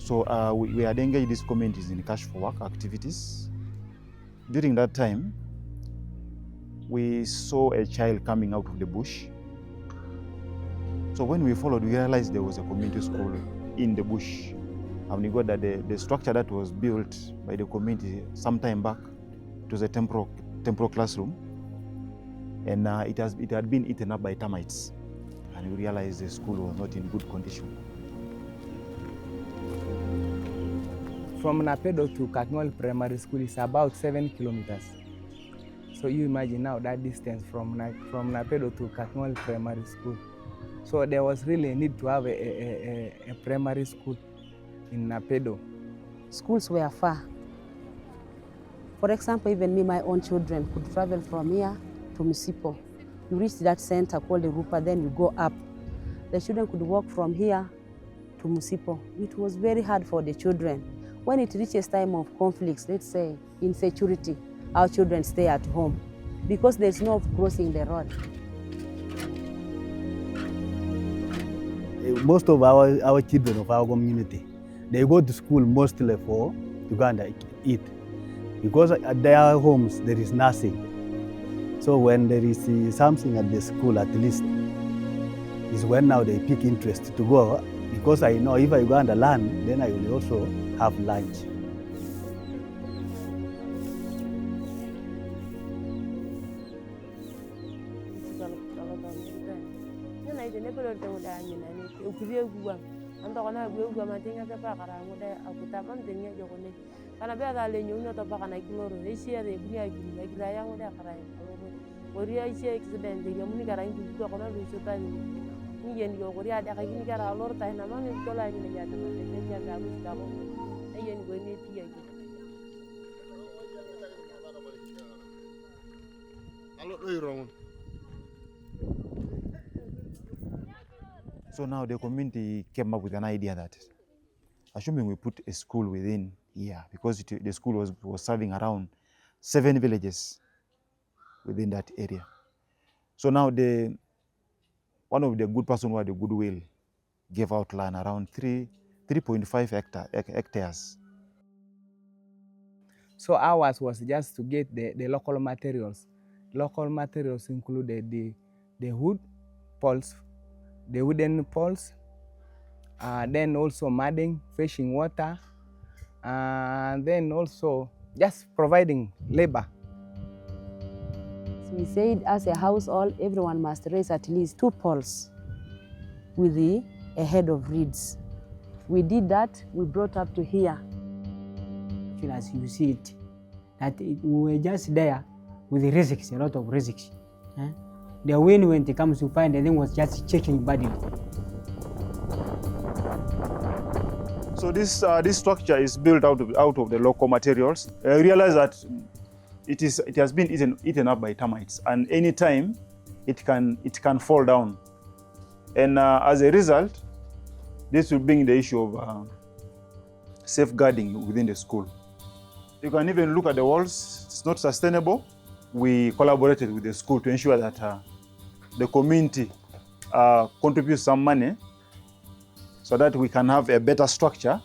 So we had engaged these communities in cash for work activities. During that time, we saw a child coming out of the bush. So when we followed, we realized there was a community school in the bush. And we got that the structure that was built by the community some time back, it was a temporal classroom. And it had been eaten up by termites. And we realized the school was not in good condition. From Napedo to Kipnoen Primary School is about 7 kilometers. So you imagine now that distance from Napedo to Kipnoen Primary School. So there was really a need to have a primary school in Napedo. Schools were far. For example, even me, my own children could travel from here to Mustapha. You reach that center called the Rupa, then you go up. The children could walk from here to Mustapha. It was very hard for the children. When it reaches time of conflicts, let's say insecurity, our children stay at home because there's no crossing the road. Most of our children of our community, they go to school mostly for Uganda eat, because at their homes there is nothing. So when there is something at the school, at least, is when now they pick interest to go, because I know if I go and learn, then I will also have lunch. So now the community came up with an idea that, assuming we put a school within here, because the school was serving around 7 villages within that area. So now one of the good person who had the goodwill gave out land around 3.5 hectares. So ours was just to get the local materials. Local materials included the wood poles, the wooden poles, then also mudding, fetching water, and then also just providing labor. So we said as a household, everyone must raise at least 2 poles with a head of reeds. We did that, we brought up to here. As you see it, that we were just there with the risks, a lot of risks. The wind, when it comes to find, the thing was just shaking badly. So this structure is built out of the local materials. I realize that it has been eaten up by termites, and any time it can fall down. And as a result, this will bring the issue of safeguarding within the school. You can even look at the walls. It's not sustainable. We collaborated with the school to ensure that the community contributes some money so that we can have a better structure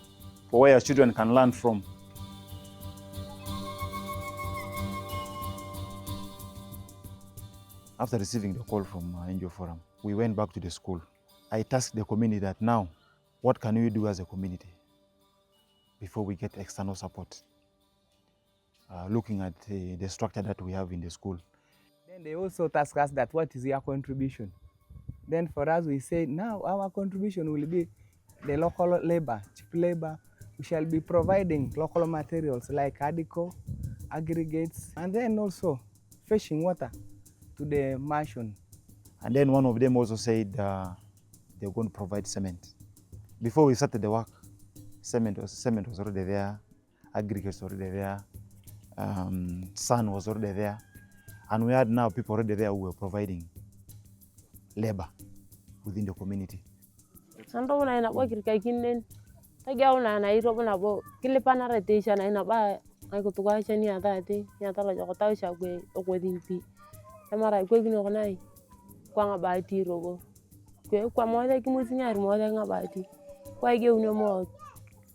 for where children can learn from. After receiving the call from NGO Forum, we went back to the school. I tasked the community that now, what can we do as a community before we get external support? Looking at the structure that we have in the school. Then they also tasked us that what is your contribution? Then for us we said now our contribution will be the local labor, cheap labor. We shall be providing local materials like Liko, aggregates, and then also fetching water to the mansion. And then one of them also said they're going to provide cement. Before we started the work, cement was already there, aggregates already there, sun was already there, and we had now people already there who were providing labor within the community.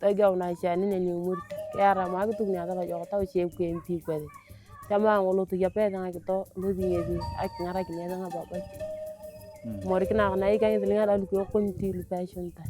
Toga una shani ne ni umur. Kaya ma gitu ni atala joko tau shape ko MP ko. Tama ngolo to ya pe nga kito lo di ngebi ak ngara ki ne nga baba. Mori kina na ikan ni linga dalu ko community lu passion ta.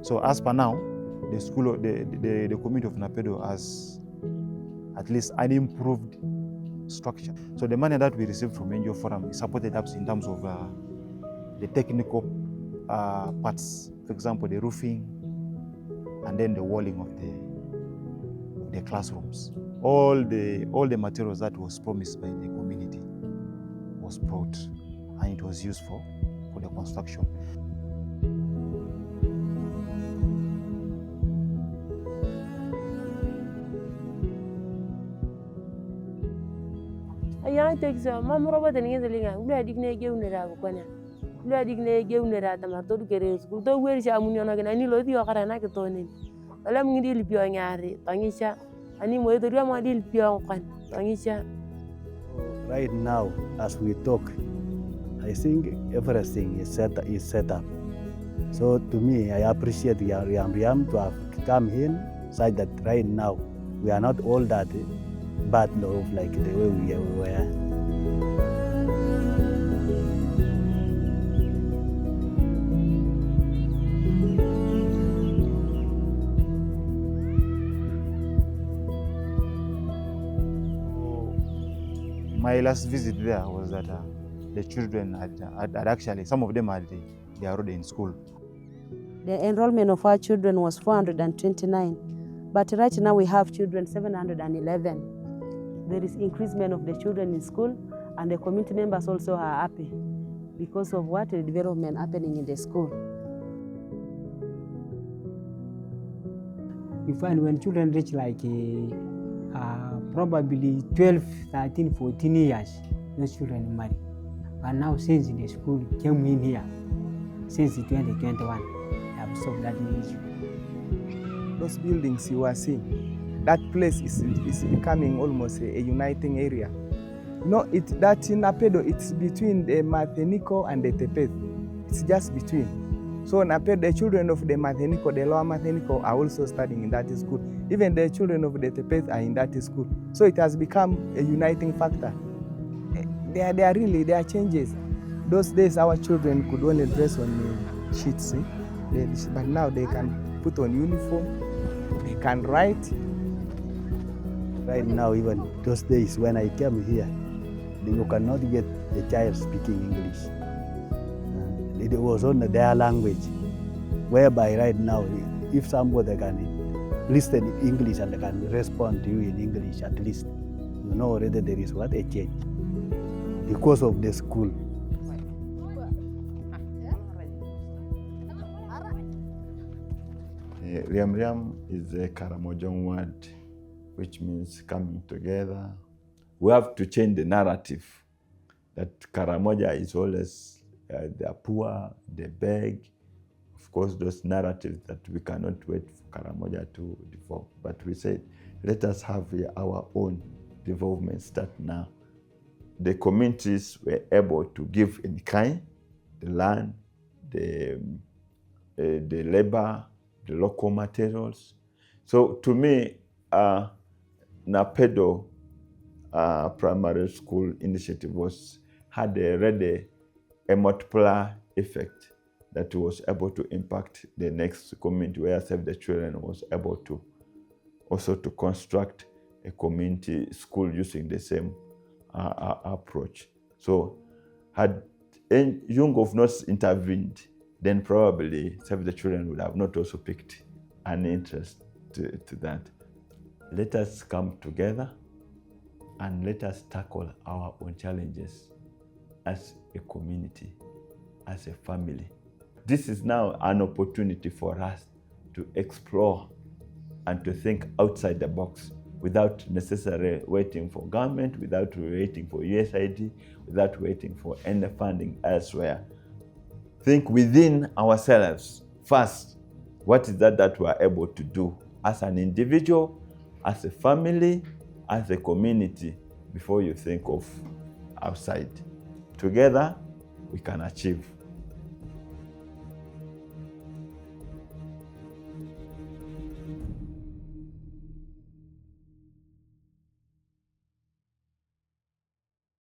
So as per now, the school, the community of Napedo has at least an improved structure. So the money that we received from NGO Forum is supported us in terms of the technical parts, for example, the roofing, and then the walling of the classrooms. All the materials that was promised by the community was brought, and it was used for the construction. Ayang teksa mam roba tani ngene linga ula digne geunera ko kanya ula digne geunera tamar to kere school to wer sha mun yono gena ni lo dio kara na to ni ala mun di lipio nyaari tangisha ani mo to ria mo di lipio kan tangisha. Right now, as we talk, I think everything is set up. So to me, I appreciate Riam to have come in, so that right now we are not all that bad off like the way we were. My last visit there was that the children had actually, some of them they are already in school. The enrollment of our children was 429, but right now we have children 711. There is increasement of the children in school, and the community members also are happy because of what the development happening in the school. You find when children reach like probably 12, 13, 14 years, those children marry. But now since the school came in here, since 2021, they have solved that issue. Those buildings you are seeing, that place is becoming almost a uniting area. No, that in Napedo, it's between the Mathew and the Tepeth. It's just between. So Napedo, the children of the Mathew, the lower Mathew are also studying in that school. Even the children of the Tepeth are in that school. So it has become a uniting factor. There are changes. Those days our children could only dress on sheets, but now they can put on uniform, they can write. Right now, even those days when I came here, you cannot get the child speaking English. It was on their language, whereby right now, if somebody can listen in English and can respond to you in English, at least you know already there is what a change because of the school. Riam is a Karamoja word, which means coming together. We have to change the narrative that Karamoja is always the poor, the beg. Of course, those narratives that we cannot wait for Karamoja to develop. But we said, let us have our own development start now. The communities were able to give in kind, the land, the labor, the local materials. So to me, Napedo primary school initiative had already a multiplier effect that was able to impact the next community where Save the Children was able to also to construct a community school using the same approach. So had UNNGOF not intervened, then probably Save the Children would have not also picked an interest to that. Let us come together and let us tackle our own challenges as a community, as a family. This is now an opportunity for us to explore and to think outside the box without necessarily waiting for government, without waiting for USAID, without waiting for any funding elsewhere. think within ourselves first. What is that we are able to do as an individual, as a family, as a community, before you think of outside? Together, we can achieve.